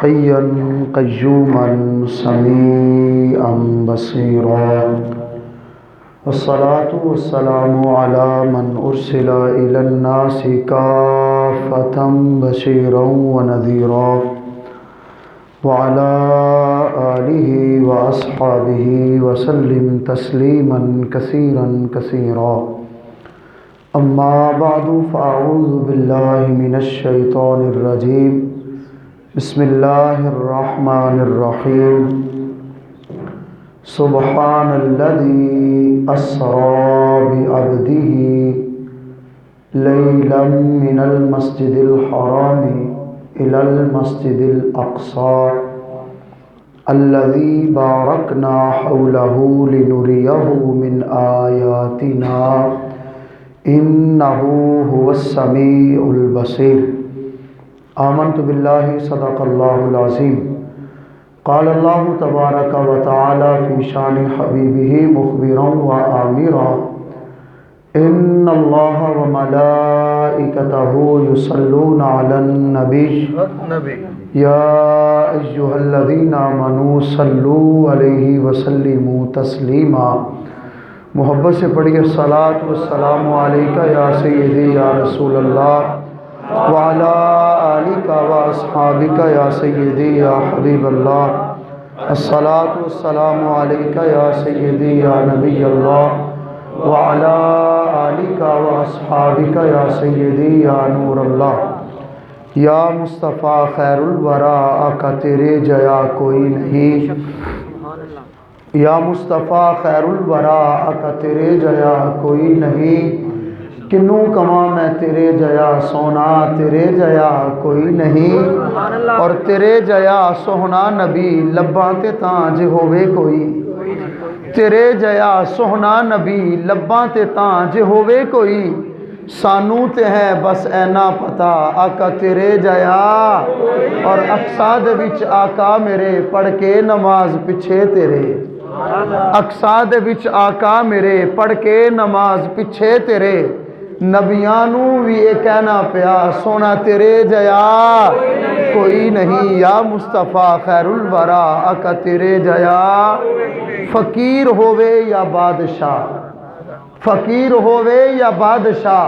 حيا قيوما سميعا بصيرا، والصلاة والسلام على من أرسل إلى الناس كافة بشيرا ونذيرا، وعلى آله وأصحابه وسلم تسليما كثيرا كثيرا. أما بعد فأعوذ بالله من الشيطان الرجيم. بسم الله الرحمن الرحيم. سبحان الذي أسرى بعبده ليلا من المسجد الحرام إلى المسجد الأقصى الذي باركنا حوله لنريه من آياتنا إنه هو السميع البصير. آمنت بالله صدق الله العظيم. قال الله تبارك وتعالى في شان حبيبه مخبرا وآمرا إن الله وملائكته يصلون على النبي يا أيها الذين آمنوا صلوا عليه وسلموا تسلیما. محبت سے پڑھیے الصلاۃ والسلام علیک یا سیدی یا رسول اللہ وعلی آلک واصحابک یا سیدی یا حبیب اللہ. الصلاۃ والسلام علیک یا سیدی یا نبی اللہ وعلی آلک واصحابک یا سیدی یا نور اللہ. یا مصطفیٰ خیر الورا آقا تیرے جیا کوئی نہیں. یا مصطفیٰ خیر الورا آقا تیرے جیا کوئی نہیں. کنوں کما میں تیرے جیا سونا تیرے جیا کوئی نہیں. اور تیرے جیا سوہنا نبی لباں تے تانج ہووے کوئی. تیرے جیا سوہنا نبی لباں تے تانج ہووے کوئی. سانو تے ہے بس اینا پتا آقا تیرے جیا. اور اقصا دے وچ آقا میرے پڑھ کے نماز پچھے تیرے. اقصا دے وچ آقا میرے پڑھ کے نماز پچھے تیرے. نبیانو بھی یہ کہنا پیا سونا تیرے جیا کوئی نہیں. یا مصطفیٰ خیر الورا آقا تیرے جیا. فقیر ہووے یا بادشاہ، فقیر ہووے یا بادشاہ،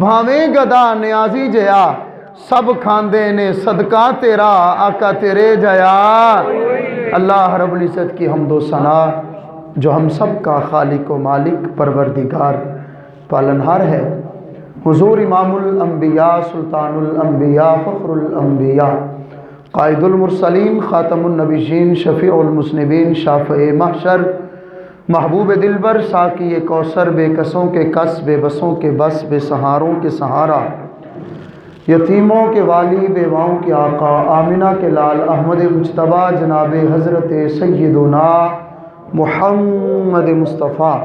بھاویں گدا نیازی جیا سب کھاندے نے صدقہ تیرا آقا تیرے جیا. اللہ رب العزت کی حمد و ثنا جو ہم سب کا خالق و مالک پروردگار پالنہار ہے. حضور امام الانبیاء سلطان الانبیاء فخر الانبیاء قائد المرسلین خاتم النبیین شفیع المذنبین شافع محشر محبوب دلبر ساقی کوثر بے کسوں کے کس بے بسوں کے بس بے سہاروں کے سہارا یتیموں کے والی بیواؤں کے آقا آمنہ کے لال احمد مجتبیٰ جناب حضرت سیدنا محمد مصطفیٰ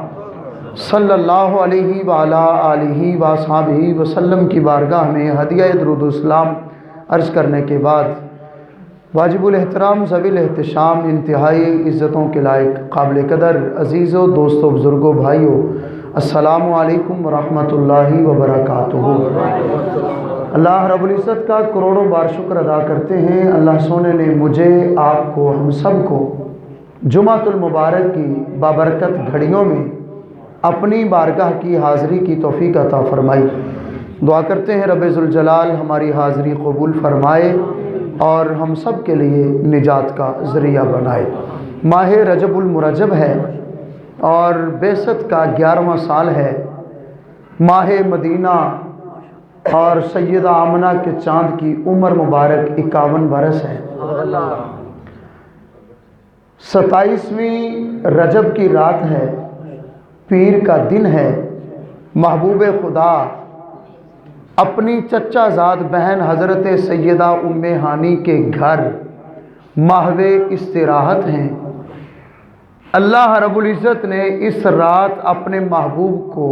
صلی اللہ علیہ وآلہ آلہ وصحبہ وسلم کی بارگاہ میں ہدیہ درود و اسلام عرض کرنے کے بعد واجب الاحترام ذوی الاحتشام انتہائی عزتوں کے لائق قابل قدر عزیزوں دوستوں بزرگوں بھائیوں السلام علیکم ورحمۃ اللہ وبرکاتہ. اللہ رب العزت کا کروڑوں بار شکر ادا کرتے ہیں. اللہ سونے نے مجھے آپ کو ہم سب کو جمعۃ المبارک کی بابرکت گھڑیوں میں اپنی بارگاہ کی حاضری کی توفیق عطا فرمائی. دعا کرتے ہیں رب ذوالجلال ہماری حاضری قبول فرمائے اور ہم سب کے لیے نجات کا ذریعہ بنائے. ماہ رجب المرجب ہے اور بعثت کا 11واں سال ہے. ماہ مدینہ اور سیدہ آمنہ کے چاند کی عمر مبارک 51 برس ہے. 27ویں رجب کی رات ہے، پیر کا دن ہے. محبوب خدا اپنی چچا زاد بہن حضرت سیدہ ام ہانی کے گھر ماہو استراحت ہیں. اللہ رب العزت نے اس رات اپنے محبوب کو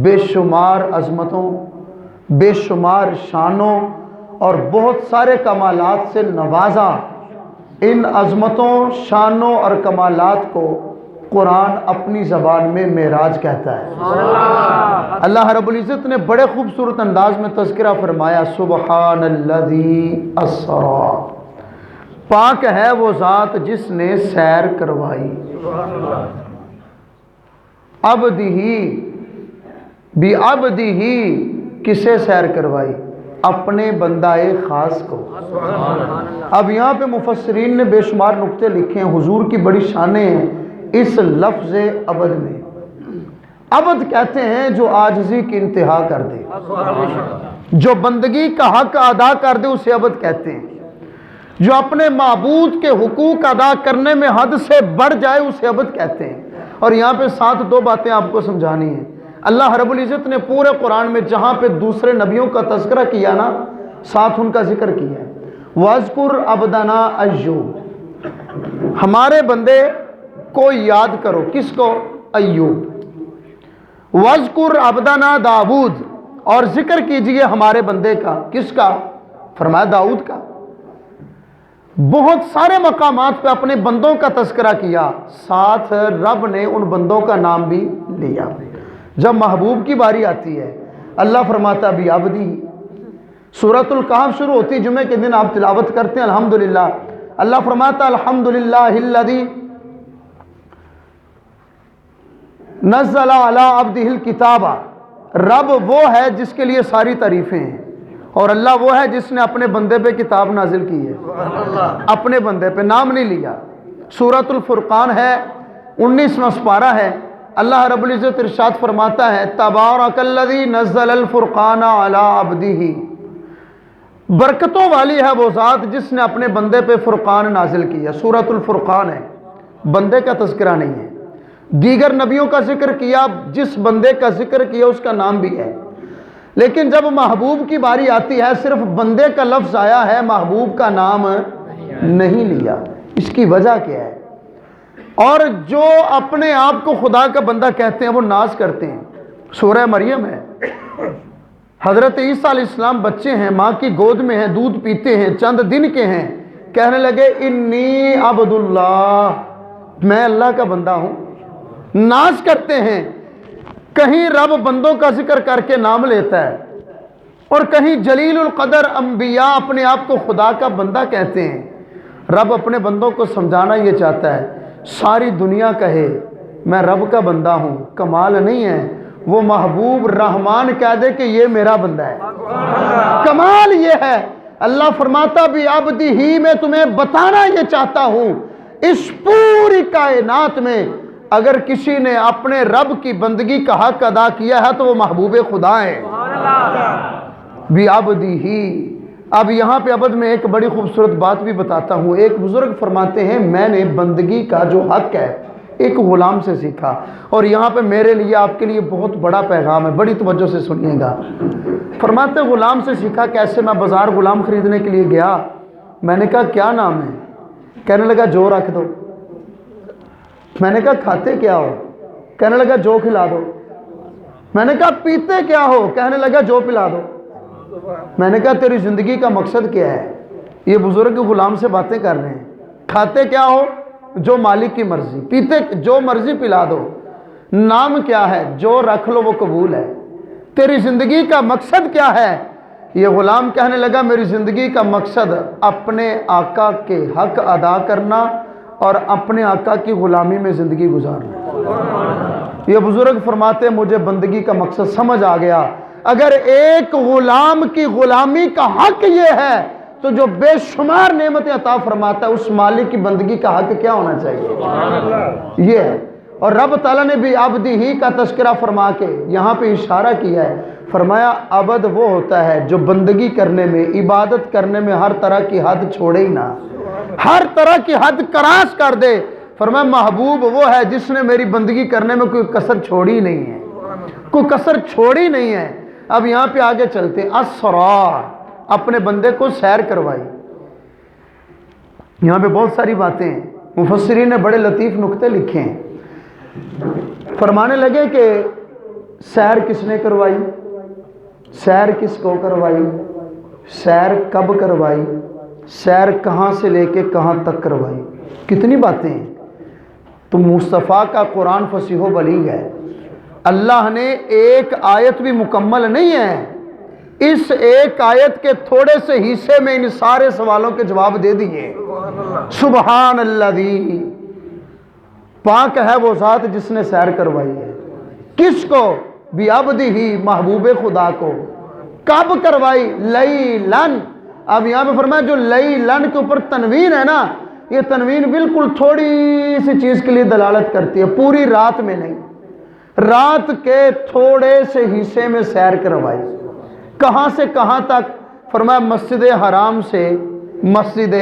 بے شمار عظمتوں، بے شمار شانوں اور بہت سارے کمالات سے نوازا. ان عظمتوں، شانوں اور کمالات کو قرآن اپنی زبان میں معراج کہتا ہے. اللہ رب العزت نے بڑے خوبصورت انداز میں تذکرہ فرمایا سبحان الذی اسرا پاک ہے وہ ذات جس نے سیر کروائی، عبدہ بھی عبدہ، کسے سیر کروائی؟ اپنے بندہ خاص کو۔ اب یہاں پہ مفسرین نے بے شمار نقطے لکھے ہیں، حضور کی بڑی شانیں ہیں اس لفظ عبد میں۔ عبد کہتے ہیں جو عاجزی کی انتہا کر دے، جو بندگی کا حق ادا کر دے اسے عبد کہتے ہیں، جو اپنے معبود کے حقوق ادا کرنے میں حد سے بڑھ جائے اسے عبد کہتے ہیں۔ اور یہاں پہ ساتھ دو باتیں آپ کو سمجھانی ہیں۔ اللہ رب العزت نے پورے قرآن میں جہاں پہ دوسرے نبیوں کا تذکرہ کیا نا، ساتھ ان کا ذکر کیا ہے۔ وَاذْكُرْ عَبْدَنَا ایوب، ہمارے بندے کو یاد کرو، کس کو؟ ایوب۔ وَاذْكُرْ عَبْدَنَا داؤد، اور ذکر کیجئے ہمارے بندے کا، کس کا؟ فرمایا داؤد کا۔ بہت سارے مقامات پہ اپنے بندوں کا تذکرہ کیا، ساتھ رب نے ان بندوں کا نام بھی لیا۔ جب محبوب کی باری آتی ہے اللہ فرماتا بھی عبدی۔ سورۃ الکہف شروع ہوتی جمعے کے دن آپ تلاوت کرتے ہیں الحمدللہ، اللہ فرماتا الحمدللہ الذی نزل علی عبدہ الکتاب، رب وہ ہے جس کے لیے ساری تعریفیں ہیں، اور اللہ وہ ہے جس نے اپنے بندے پہ کتاب نازل کی ہے، اپنے بندے پہ نام نہیں لیا۔ سورۃ الفرقان ہے، 19واں سپارہ ہے، اللہ رب العزت ارشاد فرماتا ہے تبارک الذی نزل الفرقان علی عبدہ، برکتوں والی ہے وہ ذات جس نے اپنے بندے پہ فرقان نازل کیا۔ سورۃ الفرقان ہے، بندے کا تذکرہ نہیں ہے۔ دیگر نبیوں کا ذکر کیا، جس بندے کا ذکر کیا اس کا نام بھی ہے، لیکن جب محبوب کی باری آتی ہے صرف بندے کا لفظ آیا ہے، محبوب کا نام نہیں لیا۔ اس کی وجہ کیا ہے؟ اور جو اپنے آپ کو خدا کا بندہ کہتے ہیں وہ ناز کرتے ہیں۔ سورہ مریم ہے، حضرت عیسیٰ علیہ السلام بچے ہیں، ماں کی گود میں ہیں، دودھ پیتے ہیں، چند دن کے ہیں، کہنے لگے انی عبد اللہ، میں اللہ کا بندہ ہوں، ناز کرتے ہیں۔ کہیں رب بندوں کا ذکر کر کے نام لیتا ہے، اور کہیں جلیل القدر انبیاء اپنے آپ کو خدا کا بندہ کہتے ہیں۔ رب اپنے بندوں کو سمجھانا یہ چاہتا ہے، ساری دنیا کہے میں رب کا بندہ ہوں، کمال نہیں ہے، وہ محبوب رحمان کہہ دے کہ یہ میرا بندہ ہے، کمال یہ ہے۔ اللہ فرماتا بھی عبدی ہی، میں تمہیں بتانا یہ چاہتا ہوں اس پوری کائنات میں اگر کسی نے اپنے رب کی بندگی کا حق ادا کیا ہے تو وہ محبوب خدا ہے، بھی عبدی ہی۔ اب یہاں پہ عبد میں ایک بڑی خوبصورت بات بھی بتاتا ہوں۔ ایک بزرگ فرماتے ہیں میں نے بندگی کا جو حق ہے ایک غلام سے سیکھا، اور یہاں پہ میرے لیے آپ کے لیے بہت بڑا پیغام ہے، بڑی توجہ سے سنیے گا۔ فرماتے ہیں غلام سے سیکھا کیسے؟ میں بازار غلام خریدنے کے لیے گیا، میں نے کہا کیا نام ہے؟ کہنے لگا جو رکھ دو۔ میں نے کہا کھاتے کیا ہو؟ کہنے لگا جو کھلا دو۔ میں نے کہا پیتے کیا ہو؟ کہنے لگا جو پلا دو۔ میں نے کہا تیری زندگی کا مقصد کیا ہے؟ یہ بزرگ غلام سے باتیں کر رہے ہیں۔ کھاتے کیا ہو؟ جو مالک کی مرضی۔ پیتے جو مرضی پلا دو۔ نام کیا ہے؟ جو رکھ لو وہ قبول ہے۔ تیری زندگی کا مقصد کیا ہے؟ یہ غلام کہنے لگا میری زندگی کا مقصد اپنے آقا کے حق ادا کرنا اور اپنے آقا کی غلامی میں زندگی گزارنا۔ یہ بزرگ فرماتے ہیں مجھے بندگی کا مقصد سمجھ آ گیا۔ اگر ایک غلام کی غلامی کا حق یہ ہے تو جو بے شمار نعمتیں عطا فرماتا ہے اس مالک کی بندگی کا حق کیا ہونا چاہیے؟ یہ ہے۔ اور رب تعالیٰ نے بھی عبدی ہی کا تذکرہ فرما کے یہاں پہ اشارہ کیا ہے، فرمایا عبد وہ ہوتا ہے جو بندگی کرنے میں، عبادت کرنے میں ہر طرح کی حد چھوڑے ہی نہ، ہر طرح کی حد کراس کر دے۔ فرمایا محبوب وہ ہے جس نے میری بندگی کرنے میں کوئی کسر چھوڑی نہیں ہے، کوئی کسر چھوڑی نہیں ہے۔ اب یہاں پہ آگے چلتے ہیں، اسرا، اپنے بندے کو سیر کروائی۔ یہاں پہ بہت ساری باتیں ہیں، مفسرین نے بڑے لطیف نکتے لکھے ہیں۔ فرمانے لگے کہ سیر کس نے کروائی، سیر کس کو کروائی، سیر کب کروائی، سیر کہاں سے لے کے کہاں تک کروائی، کتنی باتیں ہیں۔ تو مصطفیٰ کا قرآن فصیح و بلیغ ہے، اللہ نے ایک آیت بھی مکمل نہیں ہے اس ایک آیت کے تھوڑے سے حصے میں ان سارے سوالوں کے جواب دے دیے۔ سبحان اللہ، پاک ہے وہ ذات جس نے سیر کروائی ہے۔ کس کو؟ بعبدہ، محبوب خدا کو۔ کب کروائی؟ لیلن۔ اب یہاں پہ فرمایا جو لیلن کے اوپر تنوین ہے نا، یہ تنوین بالکل تھوڑی سی چیز کے لیے دلالت کرتی ہے، پوری رات میں نہیں، رات کے تھوڑے سے حصے میں سیر کروائی۔ کہاں سے کہاں تک؟ فرمایا مسجد حرام سے مسجد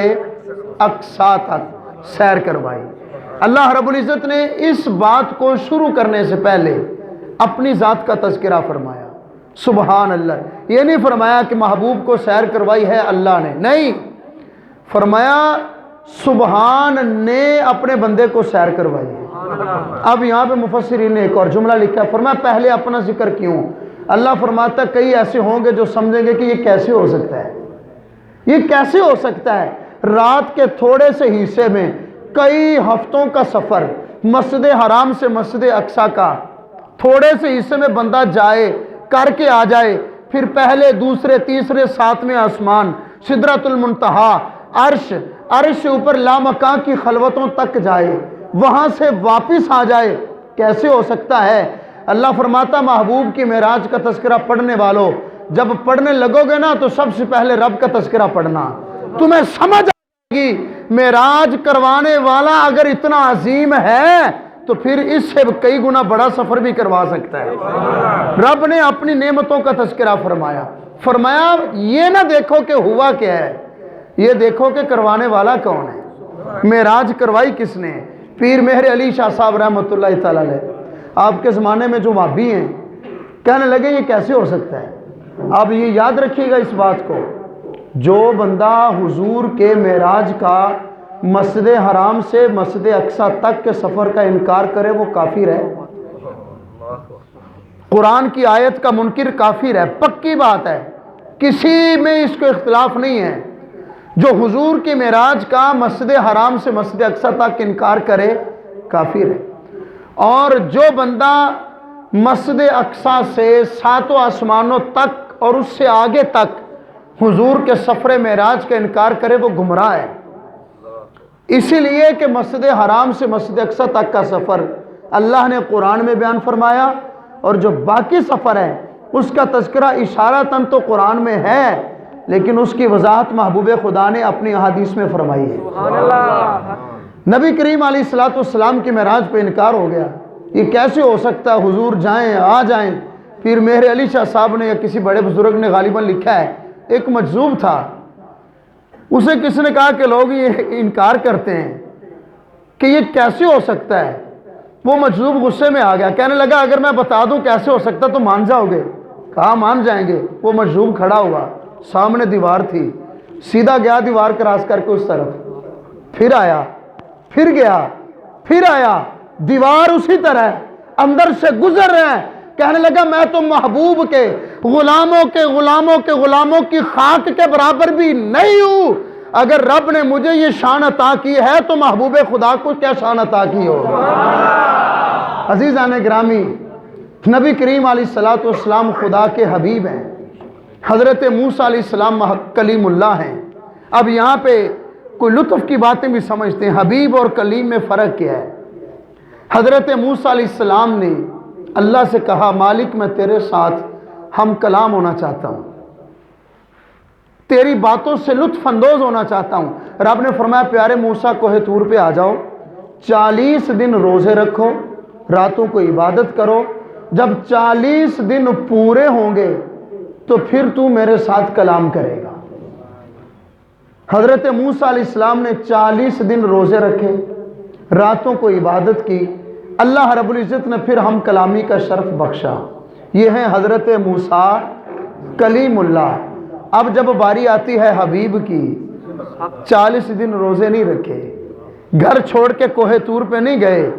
اقصیٰ تک سیر کروائی۔ اللہ رب العزت نے اس بات کو شروع کرنے سے پہلے اپنی ذات کا تذکرہ فرمایا۔ سبحان اللہ، یہ نہیں فرمایا کہ محبوب کو سیر کروائی ہے اللہ نے، نہیں، فرمایا سبحان نے اپنے بندے کو سیر کروائی ہے۔ اب یہاں پہ مفسرین نے ایک اور جملہ لکھا ہے، فرمایا پہلے اپنا ذکر کیوں؟ اللہ فرماتا ہے کئی ایسے ہوں گے جو سمجھیں گے کہ یہ کیسے ہو سکتا ہے، یہ کیسے ہو سکتا ہے؟ رات کے تھوڑے سے حصے میں کئی ہفتوں کا سفر، مسجد حرام سے مسجد اقصیٰ کا تھوڑے سے حصے میں بندہ جائے، کر کے آ جائے، پھر پہلے دوسرے تیسرے ساتویں آسمان، سدرۃ المنتہا، عرش، عرش سے اوپر لامکان کی خلوتوں تک جائے، وہاں سے واپس آ جائے، کیسے ہو سکتا ہے؟ اللہ فرماتا محبوب کی معراج کا تذکرہ پڑھنے والوں، جب پڑھنے لگو گے نا تو سب سے پہلے رب کا تذکرہ پڑھنا، تمہیں سمجھ آئے گی معراج کروانے والا اگر اتنا عظیم ہے تو پھر اس سے کئی گنا بڑا سفر بھی کروا سکتا ہے۔ رب نے اپنی نعمتوں کا تذکرہ فرمایا، فرمایا یہ نہ دیکھو کہ ہوا کیا ہے، یہ دیکھو کہ کروانے والا کون ہے، معراج کروائی کس نے؟ پیر مہر علی شاہ صاحب رحمۃ اللہ تعالی علیہ، آپ کے زمانے میں جو وہابی ہیں، کہنے لگے یہ کیسے ہو سکتا ہے؟ آپ یہ یاد رکھیے گا اس بات کو، جو بندہ حضور کے معراج کا مسجد حرام سے مسجد اقصیٰ تک کے سفر کا انکار کرے وہ کافر ہے، قرآن کی آیت کا منکر کافر ہے، پکی بات ہے، کسی میں اس کو اختلاف نہیں ہے۔ جو حضور کی معراج کا مسجد حرام سے مسجد اقصیٰ تک انکار کرے کافر ہے، اور جو بندہ مسجد اقصیٰ سے ساتوں آسمانوں تک اور اس سے آگے تک حضور کے سفر معراج کا انکار کرے وہ گمراہ ہے۔ اسی لیے کہ مسجد حرام سے مسجد اقصیٰ تک کا سفر اللہ نے قرآن میں بیان فرمایا، اور جو باقی سفر ہے اس کا تذکرہ اشارتاً تو قرآن میں ہے، لیکن اس کی وضاحت محبوب خدا نے اپنی احادیث میں فرمائی ہے۔ نبی کریم علیہ الصلوۃ والسلام کی معراج پہ انکار ہو گیا، یہ کیسے ہو سکتا ہے؟ حضور جائیں آ جائیں۔ پھر مہر علی شاہ صاحب نے یا کسی بڑے بزرگ نے غالباً لکھا ہے، ایک مجذوب تھا، اسے کس نے کہا کہ لوگ یہ انکار کرتے ہیں کہ یہ کیسے ہو سکتا ہے؟ وہ مجذوب غصے میں آ گیا، کہنے لگا اگر میں بتا دوں کیسے ہو سکتا تو مان جاؤ گے؟ کہا مان جائیں گے۔ وہ مجذوب کھڑا ہوا، سامنے دیوار تھی، سیدھا گیا دیوار کراس کر کے اس طرف، پھر آیا، پھر گیا، پھر آیا، دیوار اسی طرح اندر سے گزر رہے ہیں، کہنے لگا میں تو محبوب کے غلاموں کے غلاموں کے غلاموں کی خاک کے برابر بھی نہیں ہوں، اگر رب نے مجھے یہ شان عطا کی ہے تو محبوب خدا کو کیا شان عطا کی ہو۔ عزیزان گرامی، نبی کریم علیہ الصلوۃ والسلام خدا کے حبیب ہیں، حضرت موسیٰ علیہ السلام کلیم اللہ ہیں۔ اب یہاں پہ کوئی لطف کی باتیں بھی سمجھتے ہیں، حبیب اور کلیم میں فرق کیا ہے؟ حضرت موسیٰ علیہ السلام نے اللہ سے کہا مالک میں تیرے ساتھ ہم کلام ہونا چاہتا ہوں، تیری باتوں سے لطف اندوز ہونا چاہتا ہوں۔ رب نے فرمایا پیارے موسیٰ کوہ طور پہ آ جاؤ، 40 دن روزے رکھو، راتوں کو عبادت کرو، جب 40 دن پورے ہوں گے تو پھر تو میرے ساتھ کلام کرے گا۔ حضرت موسیٰ علیہ السلام نے 40 دن روزے رکھے، راتوں کو عبادت کی، اللہ رب العزت نے پھر ہم کلامی کا شرف بخشا۔ یہ ہیں حضرت موسیٰ کلیم اللہ۔ اب جب باری آتی ہے حبیب کی، 40 دن روزے نہیں رکھے، گھر چھوڑ کے کوہ طور پہ نہیں گئے،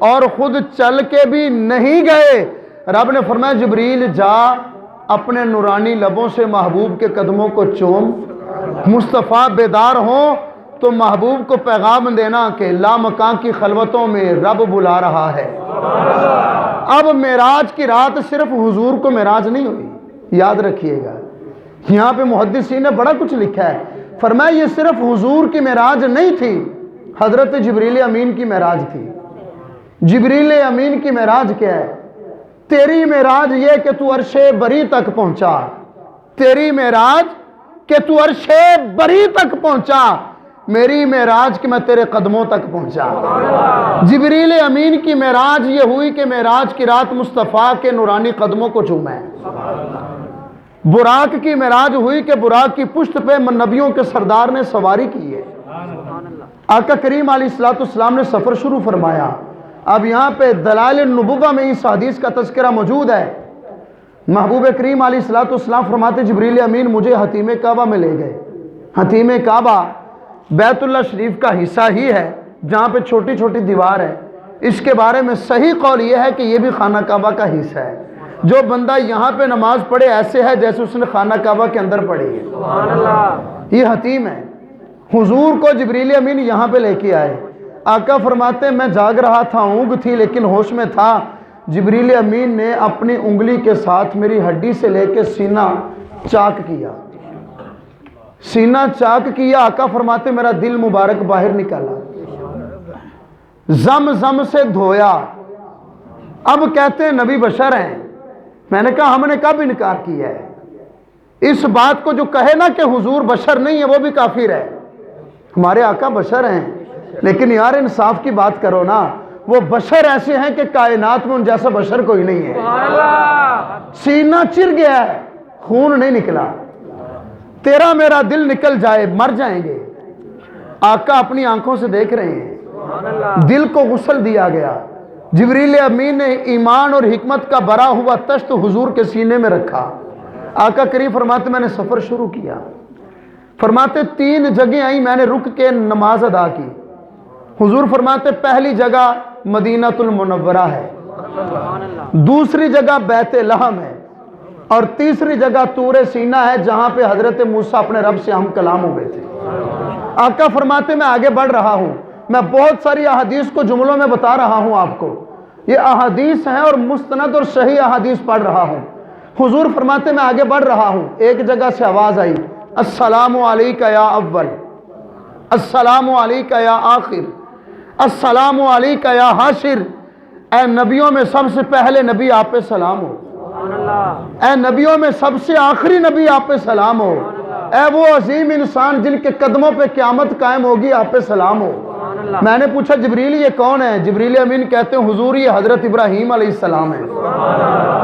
اور خود چل کے بھی نہیں گئے۔ رب نے فرمایا جبریل جا اپنے نورانی لبوں سے محبوب کے قدموں کو چوم، مصطفیٰ بیدار ہوں تو محبوب کو پیغام دینا کہ لامکان کی خلوتوں میں رب بلا رہا ہے۔ اب معراج کی رات صرف حضور کو معراج نہیں ہوئی، یاد رکھیے گا، یہاں پہ محدثین نے بڑا کچھ لکھا ہے، فرمایا یہ صرف حضور کی معراج نہیں تھی، حضرت جبریل امین کی معراج تھی۔ جبریل امین کی معراج کیا ہے؟ تیری معراج یہ کہ تو عرش بری تک پہنچا، تیری معراج کہ تو عرش بری تک پہنچا، میری معراج کہ میں تیرے قدموں تک پہنچا۔ جبریل امین کی معراج یہ ہوئی کہ معراج کی رات مصطفیٰ کے نورانی قدموں کو چوما ہے۔ براق کی معراج ہوئی کہ براق کی پشت پہ نبیوں کے سردار نے سواری کی ہے۔ آقا کریم علیہ السلام نے سفر شروع فرمایا۔ اب یہاں پہ دلائل النبوہ میں اس حدیث کا تذکرہ موجود ہے۔ محبوب کریم علیہ السلام فرماتے جبریل امین مجھے حتیم کعبہ میں لے گئے۔ حتیم کعبہ بیت اللہ شریف کا حصہ ہی ہے جہاں پہ چھوٹی چھوٹی دیوار ہے۔ اس کے بارے میں صحیح قول یہ ہے کہ یہ بھی خانہ کعبہ کا حصہ ہے۔ جو بندہ یہاں پہ نماز پڑھے ایسے ہے جیسے اس نے خانہ کعبہ کے اندر پڑھی ہے۔ یہ حتیم ہے۔ حضور کو جبریل امین یہاں پہ لے کے آئے۔ آقا فرماتے ہیں میں جاگ رہا تھا، اونگ تھی لیکن ہوش میں تھا۔ جبریل امین نے اپنی انگلی کے ساتھ میری ہڈی سے لے کے سینہ چاک کیا، سینہ چاک کیا۔ آقا فرماتے میرا دل مبارک باہر نکالا، زم زم سے دھویا۔ اب کہتے ہیں نبی بشر ہیں۔ میں نے کہا ہم نے کب انکار کیا ہے؟ اس بات کو جو کہے نا کہ حضور بشر نہیں ہے وہ بھی کافر ہے۔ ہمارے آقا بشر ہیں، لیکن یار انصاف کی بات کرو نا، وہ بشر ایسے ہیں کہ کائنات میں ان جیسا بشر کوئی نہیں ہے۔ سینہ چر گیا ہے، خون نہیں نکلا۔ تیرا میرا دل نکل جائے مر جائیں گے۔ آقا اپنی آنکھوں سے دیکھ رہے ہیں، دل کو غسل دیا گیا۔ جبریل امین نے ایمان اور حکمت کا بھرا ہوا تشت حضور کے سینے میں رکھا۔ آقا کریم فرماتے میں نے سفر شروع کیا۔ فرماتے 3 جگہ آئی میں نے رک کے نماز ادا کی۔ حضور فرماتے پہلی جگہ مدینہ المنورہ ہے، دوسری جگہ بیت لحم ہے، اور تیسری جگہ طور سینہ ہے جہاں پہ حضرت موسیٰ اپنے رب سے ہم کلام ہوئے تھے۔ آقا فرماتے میں آگے بڑھ رہا ہوں، میں بہت ساری احادیث کو جملوں میں بتا رہا ہوں آپ کو، یہ احادیث ہیں اور مستند اور صحیح احادیث پڑھ رہا ہوں۔ حضور فرماتے میں آگے بڑھ رہا ہوں، ایک جگہ سے آواز آئی السلام علیکہ یا اول، السلام علیکہ یا آخر، السلام علیکہ یا حاشر۔ اے نبیوں میں سب سے پہلے نبی آپ پہ سلام ہو، اے نبیوں میں سب سے آخری نبی آپ پہ سلام ہو، اے وہ عظیم انسان جن کے قدموں پہ قیامت قائم ہوگی آپ پہ سلام ہو۔ میں نے پوچھا جبریل یہ کون ہے؟ جبریل امین کہتے ہیں حضور یہ حضرت ابراہیم علیہ السلام ہے۔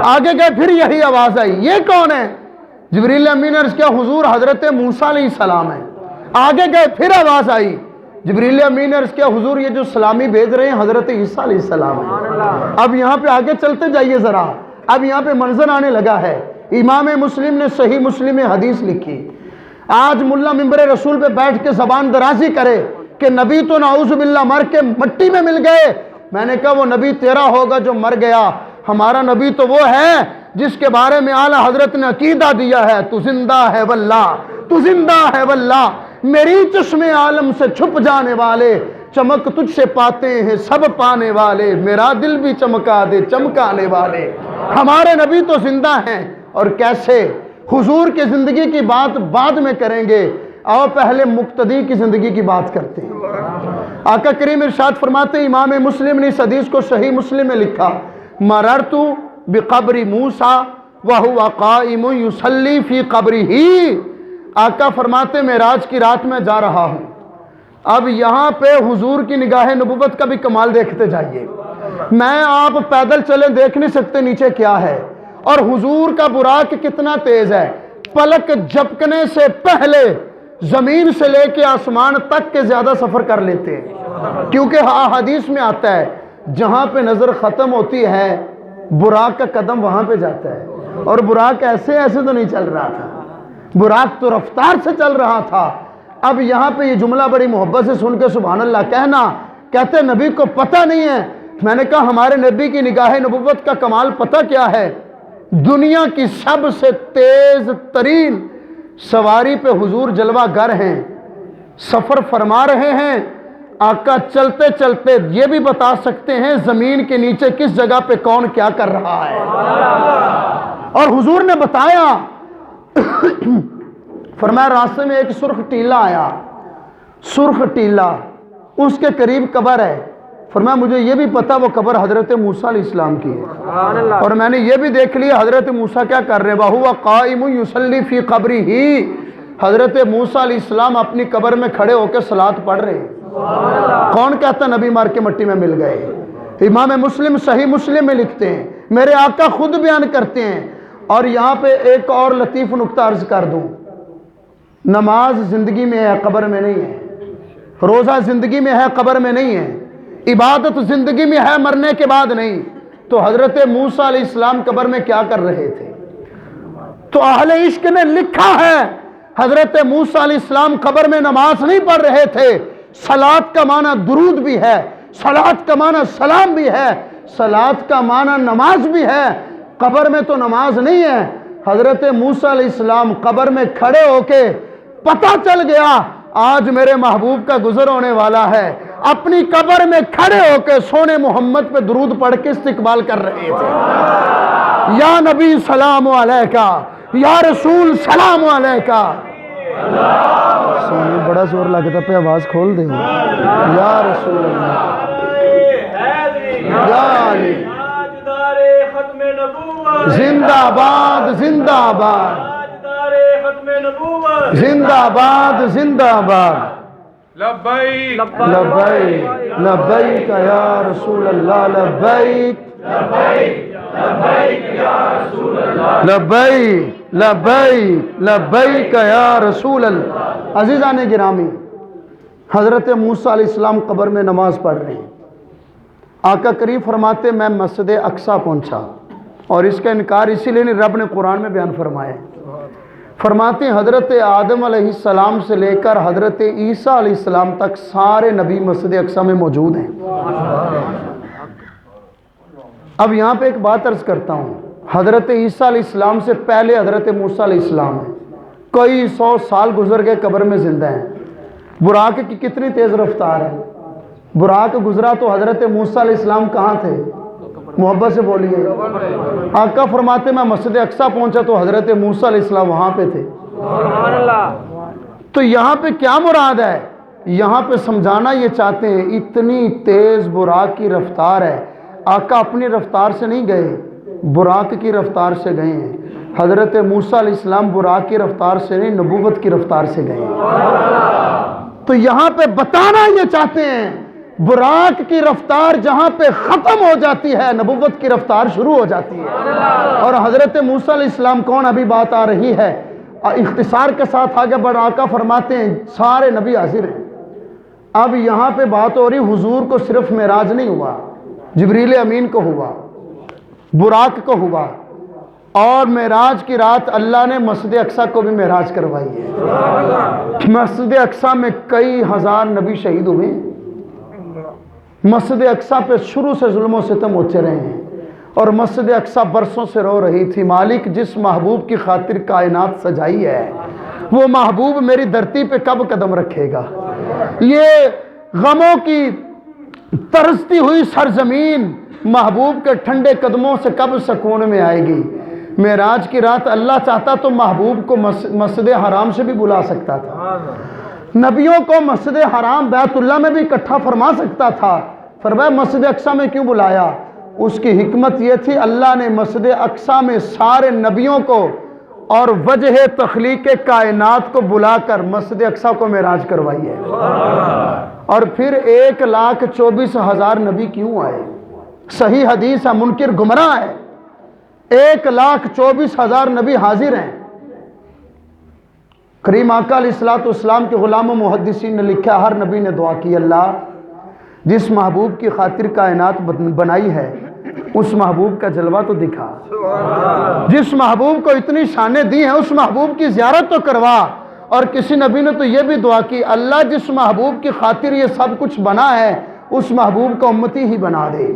آگے گئے پھر یہی آواز آئی یہ کون ہے؟ جبریل امین نے عرض کیا حضور حضرت موسیٰ علیہ السلام ہے۔ آگے گئے پھر آواز آئی، جبریل امین نے عرض کیا حضور یہ جو سلامی بھیج رہے ہیں حضرت عیسیٰ علیہ السلام ہے۔ اب یہاں پہ آگے چلتے جائیے ذرا، اب یہاں پہ منظر آنے لگا ہے۔ امام مسلم نے صحیح مسلم میں حدیث لکھی، آج ملا ممبر رسول پہ بیٹھ کے زبان درازی کرے کہ نبی تو نعوذ باللہ مر کے مٹی میں مل گئے۔ میں نے کہا وہ نبی تیرا ہوگا جو مر گیا، ہمارا نبی تو وہ ہے جس کے بارے میں اعلیٰ حضرت نے عقیدہ دیا ہے تو زندہ ہے واللہ، تو زندہ ہے واللہ، میری چشم عالم سے چھپ جانے والے، چمک تجھ سے پاتے ہیں سب پانے والے، میرا دل بھی چمکا دے چمکانے والے۔ ہمارے نبی تو زندہ ہیں، اور کیسے؟ حضور کی زندگی کی بات بعد میں کریں گے، اور پہلے مقتدی کی زندگی کی بات کرتے ہیں۔ آقا کریم ارشاد فرماتے امام مسلم نے اس حدیث کو صحیح مسلم میں لکھا، مررت بقبر موسیٰ وہو قائم یصلی فی قبرہ۔ آقا فرماتے معراج کی رات میں جا رہا ہوں۔ اب یہاں پہ حضور کی نگاہ نبوت کا بھی کمال دیکھتے جائیے۔ میں آپ پیدل چلیں دیکھ نہیں سکتے نیچے کیا ہے، اور حضور کا براق کتنا تیز ہے، پلک جھپکنے سے پہلے زمین سے لے کے آسمان تک کے زیادہ سفر کر لیتے ہیں، کیونکہ حدیث میں آتا ہے جہاں پہ نظر ختم ہوتی ہے براق کا قدم وہاں پہ جاتا ہے، اور براق ایسے ایسے تو نہیں چل رہا تھا، براق تو رفتار سے چل رہا تھا۔ اب یہاں پہ یہ جملہ بڑی محبت سے سن کے سبحان اللہ کہنا، کہتے نبی کو پتہ نہیں ہے۔ میں نے کہا ہمارے نبی کی نگاہ نبوت کا کمال پتہ کیا ہے؟ دنیا کی سب سے تیز ترین سواری پہ حضور جلوہ گر ہیں، سفر فرما رہے ہیں۔ آقا چلتے چلتے یہ بھی بتا سکتے ہیں زمین کے نیچے کس جگہ پہ کون کیا کر رہا ہے، اور حضور نے بتایا فرمایا راستے میں ایک سرخ ٹیلا آیا، سرخ ٹیلا، اس کے قریب قبر ہے۔ فرمایا مجھے یہ بھی پتا وہ قبر حضرت موسیٰ علیہ السلام کی ہے، اور میں نے یہ بھی دیکھ لیا حضرت موسیٰ کیا کر رہے ہیں، وَهُوَ قَائِمٌ يُصَلِّي فِي قَبْرِهِ، حضرت موسیٰ علیہ السلام اپنی قبر میں کھڑے ہو کے صلاۃ پڑھ رہے ہیں۔ کون کہتا نبی مار کے مٹی میں مل گئے؟ امام مسلم صحیح مسلم میں لکھتے ہیں، میرے آقا خود بیان کرتے ہیں۔ اور یہاں پہ ایک اور لطیف نکتہ عرض کر دوں، نماز زندگی میں ہے، قبر میں نہیں ہے، روزہ زندگی میں ہے، قبر میں نہیں ہے، عبادت زندگی میں ہے، مرنے کے بعد نہیں۔ تو حضرت موسیٰ علیہ السلام قبر میں کیا کر رہے تھے؟ تو اہل عشق نے لکھا ہے حضرت موسیٰ علیہ السلام قبر میں نماز نہیں پڑھ رہے تھے۔ صلاۃ کا معنی درود بھی ہے، صلاۃ کا معنی سلام بھی ہے، صلاۃ کا معنی نماز بھی ہے۔ قبر میں تو نماز نہیں ہے۔ حضرت موسیٰ علیہ السلام قبر میں کھڑے ہو کے پتہ چل گیا آج میرے محبوب کا گزر ہونے والا ہے، اپنی قبر میں کھڑے ہو کے سونے محمد پہ درود پڑھ کے استقبال کر رہے تھے۔ یا نبی سلام علیکہ، یا رسول سلام علیکہ۔ سونے بڑا زور لگتا پہ آواز کھول دیں، یا رسول اللہ، یا علی، زندہ باد، زندہ باد، زندہ باد، زندہ باد، لبیک لبیک لبیک یا رسول اللہ، لبیک لبیک لبیک لبیک یا رسول اللہ۔ عزیزان گرامی، حضرت موسیٰ علیہ السلام قبر میں نماز پڑھ رہے ہیں۔ آقا کریم فرماتے میں مسجد اقصیٰ پہنچا، اور اس کا انکار اسی لیے نہیں، رب نے قرآن میں بیان فرمایا ہے۔ فرماتے ہیں حضرت آدم علیہ السلام سے لے کر حضرت عیسیٰ علیہ السلام تک سارے نبی مسجد اقصیٰ میں موجود ہیں۔ اب یہاں پہ ایک بات عرض کرتا ہوں، حضرت عیسیٰ علیہ السلام سے پہلے حضرت موسیٰ علیہ السلام ہیں، کئی 100 سال گزر گئے، قبر میں زندہ ہیں۔ براق کی کتنی تیز رفتار ہے، براق گزرا تو حضرت موسیٰ علیہ السلام کہاں تھے؟ محبت سے بولیے۔ آقا فرماتے میں مسجد اقصیٰ پہنچا تو حضرت موسیٰ علیہ السلام وہاں پہ تھے۔ تو یہاں پہ کیا مراد ہے؟ یہاں پہ سمجھانا یہ چاہتے ہیں اتنی تیز براق کی رفتار ہے، آقا اپنی رفتار سے نہیں گئے، براق کی رفتار سے گئے ہیں۔ حضرت موسیٰ علیہ السلام براق کی رفتار سے نہیں، نبوت کی رفتار سے گئے ہیں۔ تو یہاں پہ بتانا یہ چاہتے ہیں براق کی رفتار جہاں پہ ختم ہو جاتی ہے، نبوت کی رفتار شروع ہو جاتی ہے۔ اور حضرت موسیٰ علیہ السلام کون؟ ابھی بات آ رہی ہے، اختصار کے ساتھ آگے بڑھ۔ آقا فرماتے ہیں سارے نبی حاضر ہیں۔ اب یہاں پہ بات ہو رہی حضور کو صرف معراج نہیں ہوا، جبریل امین کو ہوا، براق کو ہوا، اور معراج کی رات اللہ نے مسجد اقصیٰ کو بھی معراج کروائی ہے۔ مسجد اقصیٰ میں کئی ہزار نبی شہید ہوئے ہیں۔ مسجد اقصیٰ پہ شروع سے ظلم و ستم ہوتے رہے ہیں، اور مسجد اقصیٰ برسوں سے رو رہی تھی مالک جس محبوب کی خاطر کائنات سجائی ہے، وہ محبوب میری دھرتی پہ کب قدم رکھے گا؟ یہ غموں کی ترستی ہوئی سرزمین محبوب کے ٹھنڈے قدموں سے کب سکون میں آئے گی؟ معراج کی رات اللہ چاہتا تو محبوب کو مسجد حرام سے بھی بلا سکتا تھا، نبیوں کو مسجد حرام بیت اللہ میں بھی اکٹھا فرما سکتا تھا، فرمایا مسجد اقصیٰ میں کیوں بلایا؟ اس کی حکمت یہ تھی اللہ نے مسجد اقصیٰ میں سارے نبیوں کو اور وجہ تخلیق کائنات کو بلا کر مسجد اقصیٰ کو معراج کروائی ہے۔ اور پھر 1,24,000 نبی کیوں آئے؟ صحیح حدیث ہے، منکر گمراہ ہے، 1,24,000 نبی حاضر ہیں۔ کریم آقا علیہ السلام کے غلام و محدثین نے لکھا ہر نبی نے دعا کی اللہ جس محبوب کی خاطر کائنات بنائی ہے اس محبوب کا جلوہ تو دکھا، جس محبوب کو اتنی شانیں دی ہیں اس محبوب کی زیارت تو کروا۔ اور کسی نبی نے تو یہ بھی دعا کی اللہ جس محبوب کی خاطر یہ سب کچھ بنا ہے اس محبوب کو امتی ہی بنا دے۔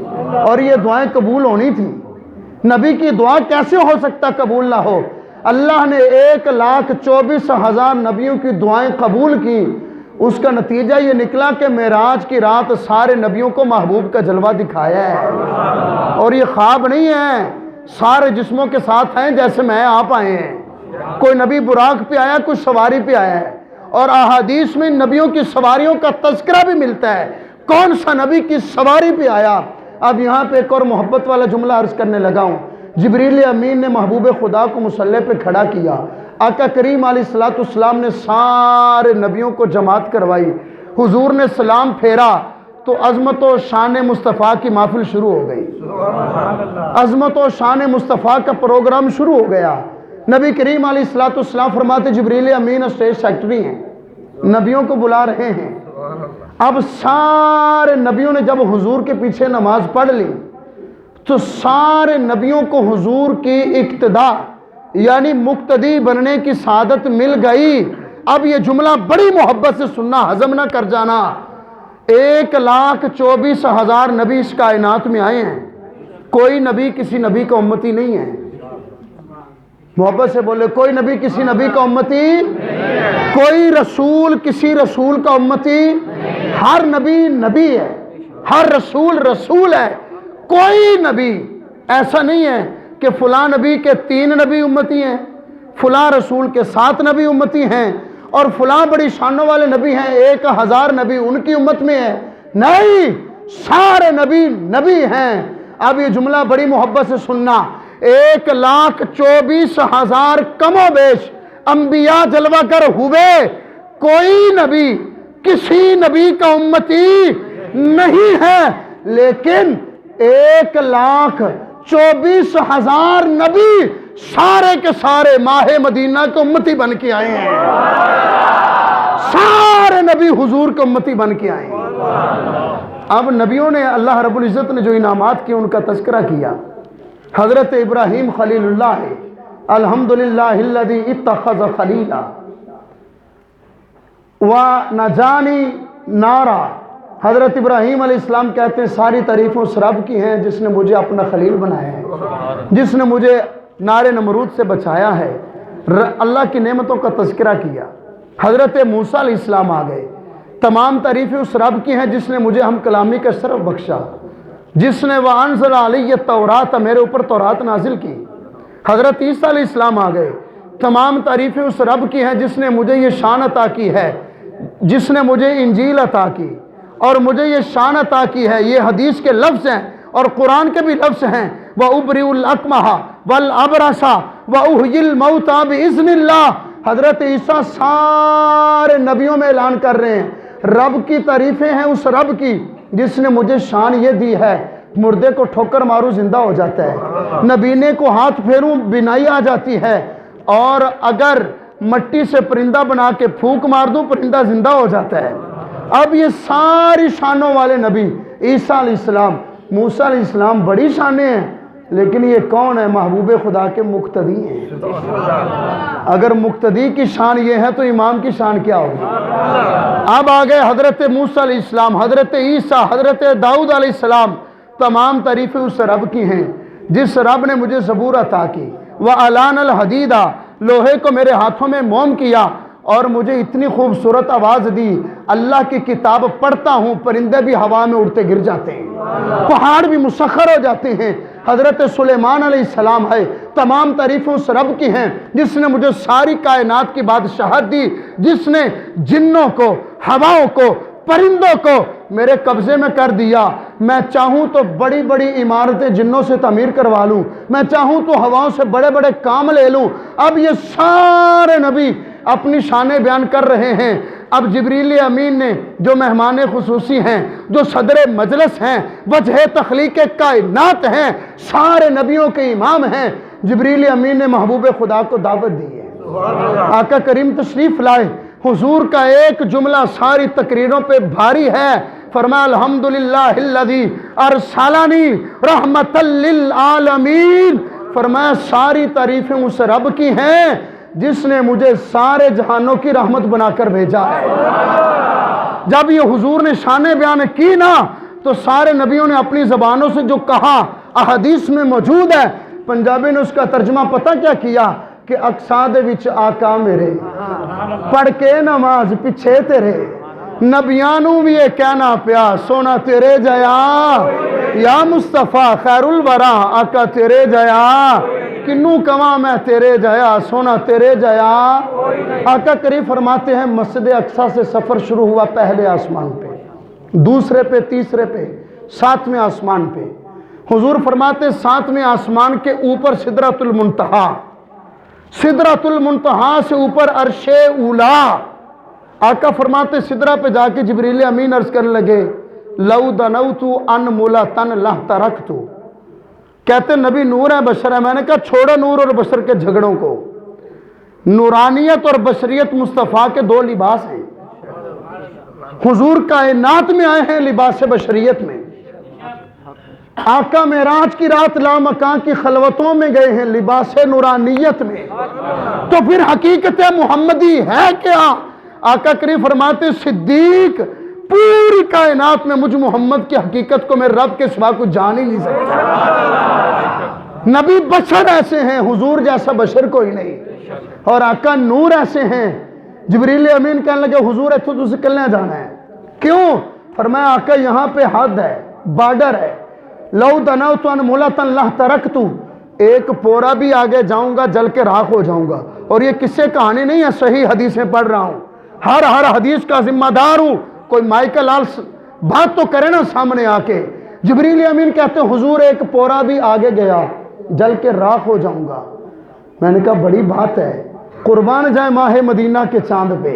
اور یہ دعائیں قبول ہونی تھی، نبی کی دعا کیسے ہو سکتا قبول نہ ہو؟ اللہ نے 1,24,000 نبیوں کی دعائیں قبول کی، اس کا نتیجہ یہ نکلا کہ معراج کی رات سارے نبیوں کو محبوب کا جلوہ دکھایا ہے۔ اور یہ خواب نہیں ہے، سارے جسموں کے ساتھ ہیں جیسے میں آپ آئے ہیں۔ کوئی نبی براق پہ آیا، کوئی سواری پہ آیا ہے، اور احادیث میں نبیوں کی سواریوں کا تذکرہ بھی ملتا ہے، کون سا نبی کی سواری پہ آیا۔ اب یہاں پہ ایک اور محبت والا جملہ عرض کرنے لگا ہوں۔ جبریل امین نے محبوب خدا کو مصلی پہ کھڑا کیا، آقا کریم علیہ السلام نے سارے نبیوں کو جماعت کروائی، حضور نے سلام پھیرا تو عظمت و شان مصطفیٰ کی محفل شروع ہو گئی، عظمت و شان مصطفیٰ کا پروگرام شروع ہو گیا۔ نبی کریم علیہ السلام فرماتے جبریل امین اسٹیج سیکٹری ہیں، نبیوں کو بلا رہے ہیں۔ اب سارے نبیوں نے جب حضور کے پیچھے نماز پڑھ لی تو سارے نبیوں کو حضور کی اقتداء یعنی مقتدی بننے کی سعادت مل گئی۔ اب یہ جملہ بڑی محبت سے سننا، ہضم نہ کر جانا۔ 1,24,000 نبی اس کائنات میں آئے ہیں، کوئی نبی کسی نبی کا امتی نہیں ہے۔ محبت سے بولے، کوئی نبی کسی نبی کا امتی، کوئی رسول کسی رسول کا امتی، ہر نبی نبی ہے، ہر رسول رسول ہے۔ کوئی نبی ایسا نہیں ہے کہ فلاں نبی کے 3 نبی امتی ہیں، فلاں رسول کے 7 نبی امتی ہیں، اور فلاں بڑی شانوں والے نبی ہیں 1,000 نبی ان کی امت میں ہے۔ نہیں، سارے نبی نبی ہیں۔ اب یہ جملہ بڑی محبت سے سننا، 1,24,000 کم و بیش انبیاء جلوہ گر ہوئے، کوئی نبی کسی نبی کا امتی نہیں ہے، لیکن 1,24,000 نبی سارے کے سارے ماہ مدینہ کے امتی بن کے آئے ہیں، سارے نبی حضور کے امتی بن کے آئے ہیں۔ اب نبیوں نے، اللہ رب العزت نے جو انعامات کیے ان کا تذکرہ کیا۔ حضرت ابراہیم خلیل اللہ ہے، الحمدللہ الذی اتخذ خلیلا ونجانی نارا۔ حضرت ابراہیم علیہ السلام کہتے ہیں ساری تعریفیں اس رب کی ہیں جس نے مجھے اپنا خلیل بنایا ہے، جس نے مجھے نار نمرود سے بچایا ہے۔ اللہ کی نعمتوں کا تذکرہ کیا۔ حضرت موسیٰ علیہ السلام آ گئے، تمام تعریفیں اس رب کی ہیں جس نے مجھے ہم کلامی کا شرف بخشا، جس نے وَأَنزَلَ عَلَيَّ التَّوْرَاةَ میرے اوپر تورات نازل کی۔ حضرت عیسیٰ علیہ السلام آ گئے، تمام تعریفیں اس رب کی ہیں جس نے مجھے یہ شان عطا کی ہے، جس نے مجھے انجیل عطا کی اور مجھے یہ شان عطا کی ہے۔ یہ حدیث کے لفظ ہیں اور قرآن کے بھی لفظ ہیں، وَأُبْرِئُ الْأَكْمَحَ وَالْأَبْرَصَ وَأُحْيِي الْمَوْتَى بِإِذْنِ اللَّهِ۔ حضرت عیسیٰ سارے نبیوں میں اعلان کر رہے ہیں رب کی تعریفیں ہیں اس رب کی جس نے مجھے شان یہ دی ہے، مردے کو ٹھوکر ماروں زندہ ہو جاتا ہے، نبینے کو ہاتھ پھیروں بینائی آ جاتی ہے، اور اگر مٹی سے پرندہ بنا کے پھونک مار دوں پرندہ زندہ ہو جاتا ہے۔ اب یہ ساری شانوں والے نبی، عیسیٰ علیہ السلام، موسیٰ علیہ السلام بڑی شانیں ہیں، لیکن یہ کون ہے؟ محبوب خدا کے مقتدی ہیں۔ اگر مقتدی کی شان یہ ہے تو امام کی شان کیا ہوگی؟ اب آگئے حضرت موسیٰ علیہ السلام، حضرت عیسیٰ، حضرت داؤد علیہ السلام، تمام تعریفیں اس رب کی ہیں جس رب نے مجھے زبور عطا کی، وَأَلَانَ الْحَدِيدَ، لوہے کو میرے ہاتھوں میں موم کیا اور مجھے اتنی خوبصورت آواز دی، اللہ کی کتاب پڑھتا ہوں پرندے بھی ہوا میں اڑتے گر جاتے ہیں، پہاڑ بھی مسخر ہو جاتے ہیں۔ حضرت سلیمان علیہ السلام ہے، تمام تعریفیں اس رب کی ہیں جس نے مجھے ساری کائنات کی بادشاہت دی، جس نے جنوں کو، ہواؤں کو، پرندوں کو میرے قبضے میں کر دیا۔ میں چاہوں تو بڑی بڑی عمارتیں جنوں سے تعمیر کروا لوں، میں چاہوں تو ہواؤں سے بڑے بڑے کام لے لوں۔ اب یہ سارے نبی اپنی شانیں بیان کر رہے ہیں۔ اب جبریل امین نے جو مہمان خصوصی ہیں، جو صدر مجلس ہیں، وجہ تخلیق کائنات ہیں، سارے نبیوں کے امام ہیں، جبریل امین نے محبوب خدا کو دعوت دی ہے۔ آقا کریم تشریف لائے، حضور کا ایک جملہ ساری تقریروں پہ بھاری ہے، فرمایا الحمدللہ الذی ارسلنی رحمت للعالمین۔ فرمایا ساری تعریفیں اس رب کی ہیں جس نے مجھے سارے جہانوں کی رحمت بنا کر بھیجا ہے۔ جب یہ حضور نے شانیں بیان کی نا تو سارے نبیوں نے اپنی زبانوں سے جو کہا احادیث میں موجود ہے، پنجابی نے اس کا ترجمہ پتہ کیا کیا کہ اقصا دے وچ آقا میرے پڑھ کے نماز پیچھے تیرے، نبیانوں بھی یہ کہنا پیا سونا تیرے جایا یا مصطفیٰ خیر الورا، آقا تیرے جایا کنوں کواں میں تیرے جایا سونا تیرے جایا۔ آقا کریم فرماتے ہیں مسجد اقصیٰ سے سفر شروع ہوا پہلے آسمان پہ، دوسرے پہ، تیسرے پہ، ساتویں آسمان پہ۔ حضور فرماتے ہیں ساتویں آسمان کے اوپر سدرۃ المنتہا، سدرۃ المنتہا سے اوپر عرش اولا۔ آقا فرماتے سدرہ پہ جا کے جبریل امین عرض کرنے لگے لو دنوت ان ملتن لہترکت، کہتے نبی نور ہے بشر ہے۔ میں نے کہا چھوڑو نور اور بشر کے جھگڑوں کو، نورانیت اور بشریت مصطفیٰ کے دو لباس ہیں۔ حضور کائنات میں آئے ہیں لباس بشریت میں، آقا معراج کی رات لامکان کی خلوتوں میں گئے ہیں لباس نورانیت میں، تو پھر حقیقت محمدی ہے کیا؟ آقا کریم فرماتے صدیق پوری کائنات میں مجھ محمد کی حقیقت کو میرے رب کے سوا کو جان ہی نہیں سکتا۔ نبی بشر ایسے ہیں، حضور جیسا بشر کوئی نہیں، اور آقا نور ایسے ہیں۔ جبریل امین کہنے لگے حضور ایتھو تسی کلنے جانا ہے، کیوں؟ فرمایا آقا یہاں پہ حد ہے، بارڈر ہے، لو دنوت ان ملتن لہترکت، ایک پورا بھی آگے جاؤں گا جل کے راکھ ہو جاؤں گا۔ اور یہ قصے کہانی نہیں ہے، صحیح حدیثیں پڑھ رہا ہوں، ہر حدیث کا ذمہ دار ہوں۔ کوئی مائیکل آلس بات تو کرے نا سامنے آ کے۔ جبریل امین کہتے ہیں حضور ایک پورا بھی آگے گیا جل کے راکھ ہو جاؤں گا۔ میں نے کہا بڑی بات ہے، قربان جائیں ماہ مدینہ کے چاند پہ،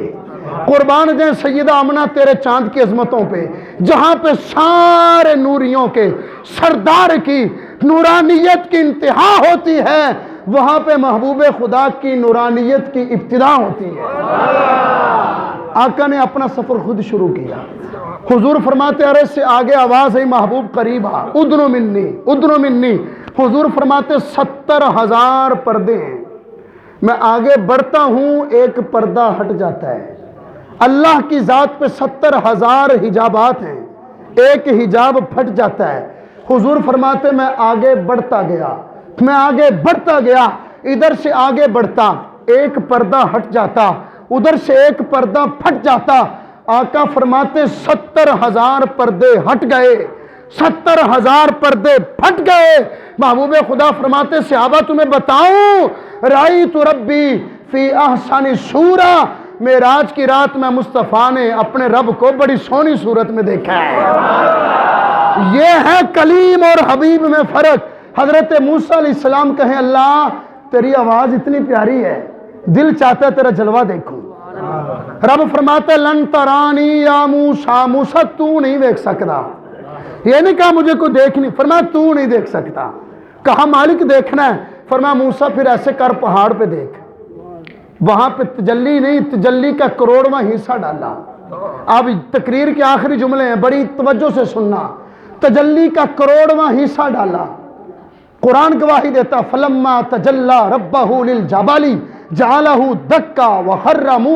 قربان جائیں سیدہ آمنہ تیرے چاند کی عظمتوں پہ، جہاں پہ سارے نوریوں کے سردار کی نورانیت کی انتہا ہوتی ہے، وہاں پہ محبوب خدا کی نورانیت کی ابتدا ہوتی ہے۔ آقا نے اپنا سفر خود شروع کیا۔ حضور فرماتے عرض سے آگے آواز ہے محبوب قریب آ، ادنو منی ادنو منی۔ حضور فرماتے 70,000 پردے ہیں، میں آگے بڑھتا ہوں ایک پردہ ہٹ جاتا ہے۔ اللہ کی ذات پہ 70,000 حجابات ہیں، ایک حجاب پھٹ جاتا ہے۔ حضور فرماتے میں آگے بڑھتا گیا، میں آگے بڑھتا گیا، ادھر سے آگے بڑھتا، ایک پردہ ہٹ جاتا، ادھر سے ایک پردہ پھٹ جاتا۔ آقا فرماتے 70,000 پردے ہٹ گئے، 70,000 پردے پھٹ گئے۔ محبوب خدا فرماتے صحابہ تمہیں بتاؤں رأیت ربی فی احسن صورہ، معراج کی رات میں مصطفیٰ نے اپنے رب کو بڑی سونی صورت میں دیکھا ہے۔ یہ ہے کلیم اور حبیب میں فرق۔ حضرت موسیٰ علیہ السلام کہیں اللہ تیری آواز اتنی پیاری ہے، دل چاہتا ہے تیرا جلوہ دیکھوں۔ رب فرماتا ہے لن ترانی یا موسیٰ، موسیٰ تو نہیں دیکھ سکتا۔ یہ نہیں کہا مجھے کوئی دیکھ نہیں، فرمایا تو نہیں دیکھ سکتا۔ کہا مالک دیکھنا ہے، فرمایا موسیٰ پھر ایسے کر پہاڑ پہ دیکھ۔ وہاں پہ تجلی نہیں، تجلی کا کروڑواں حصہ ڈالا۔ اب تقریر کے آخری جملے ہیں، بڑی توجہ سے سننا۔ تجلی کا کروڑواں حصہ ڈالا۔ قرآن گواہی دیتا فلما تجلی ربہ للجبل جعلہ دکا وخر موسیٰ